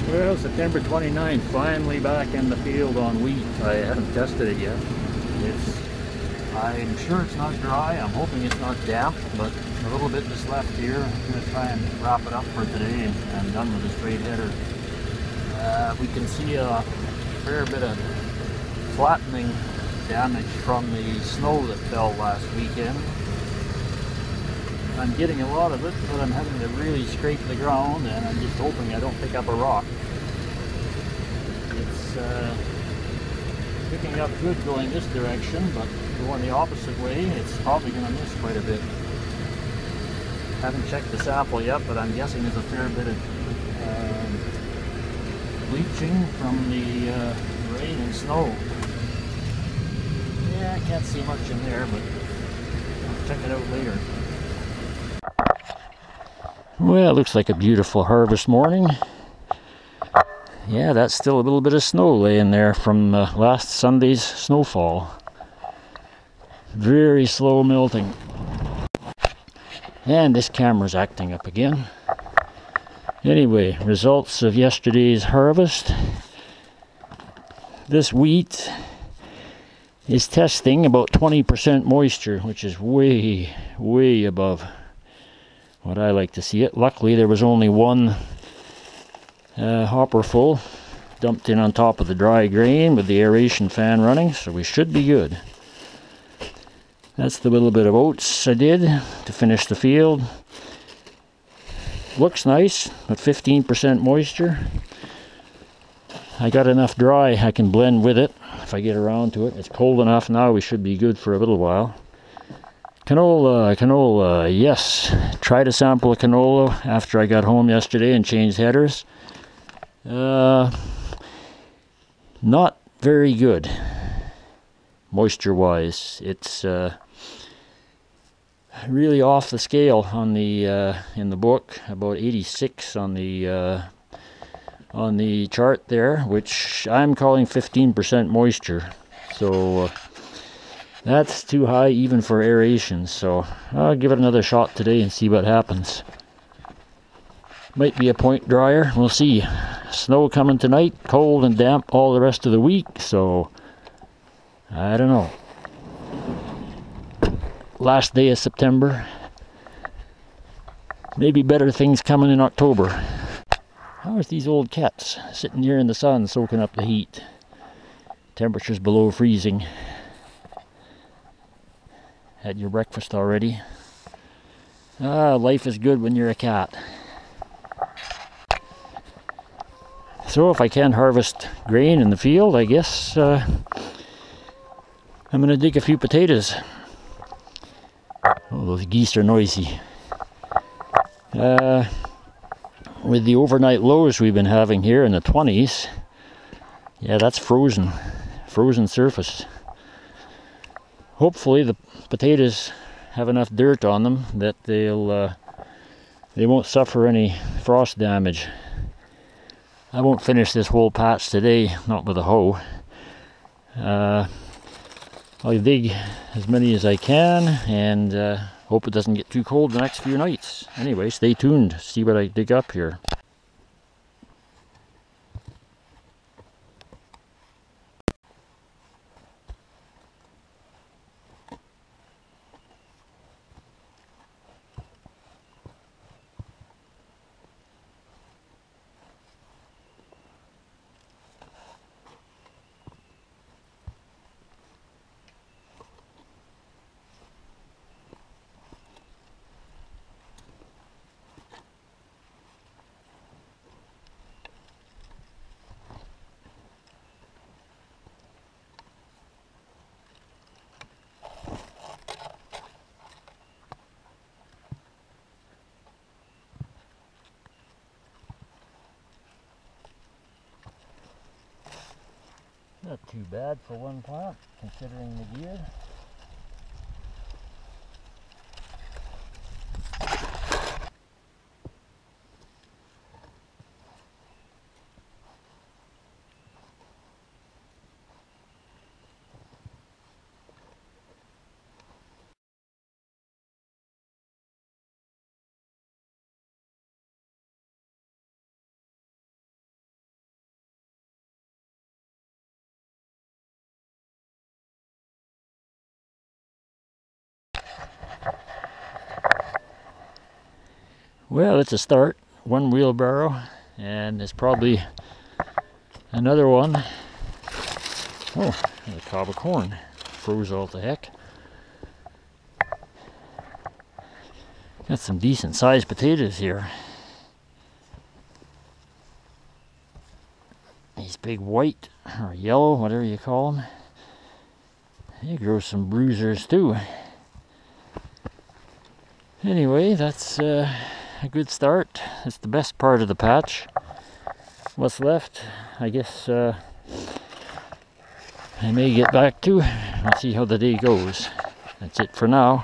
Well, September 29th, finally back in the field on wheat. I haven't tested it yet. I'm sure it's not dry. I'm hoping it's not damp, but a little bit is left here. I'm going to try and wrap it up for today and I'm done with the straight header. We can see a fair bit of flattening damage from the snow that fell last weekend. I'm getting a lot of it, but I'm having to really scrape the ground, and I'm just hoping I don't pick up a rock. It's picking up good going this direction, but going the opposite way, it's probably going to miss quite a bit. Haven't checked the sample yet, but I'm guessing there's a fair bit of bleaching from the rain and snow. Yeah, I can't see much in there, but I'll check it out later. Well, it looks like a beautiful harvest morning. Yeah, that's still a little bit of snow laying there from last Sunday's snowfall. Very slow melting. And this camera's acting up again. Anyway, results of yesterday's harvest. This wheat is testing about 20% moisture, which is way, way above what I like to see it. Luckily, there was only one hopper full dumped in on top of the dry grain with the aeration fan running, so we should be good. That's the little bit of oats I did to finish the field. Looks nice, but 15% moisture. I got enough dry I can blend with it if I get around to it. It's cold enough now, we should be good for a little while. Canola, yes. Tried a sample of canola after I got home yesterday and changed headers. Not very good, moisture-wise. It's really off the scale on the in the book. About 86 on the chart there, which I'm calling 15% moisture. So. That's too high even for aeration, so I'll give it another shot today and see what happens. Might be a point drier, we'll see. Snow coming tonight, cold and damp all the rest of the week, so I don't know. Last day of September. Maybe better things coming in October. How are these old cats sitting here in the sun soaking up the heat? Temperature's below freezing. Had your breakfast already? Life is good when you're a cat. So if I can harvest grain in the field, I guess I'm going to dig a few potatoes. Oh, those geese are noisy. With the overnight lows we've been having here in the 20s, yeah, that's frozen surface. Hopefully the potatoes have enough dirt on them that they won't suffer any frost damage. I won't finish this whole patch today, not with a hoe. I'll dig as many as I can and hope it doesn't get too cold the next few nights. Anyway, stay tuned, see what I dig up here. Not too bad for one plant, considering the gear. Well, it's a start. One wheelbarrow, and there's probably another one. Oh, there's a cob of corn. Froze all to heck. Got some decent sized potatoes here. These big white or yellow, whatever you call them. They grow some bruisers too. Anyway, that's a good start. It's the best part of the patch. What's left, I guess I may get back to. I'll see how the day goes. That's it for now.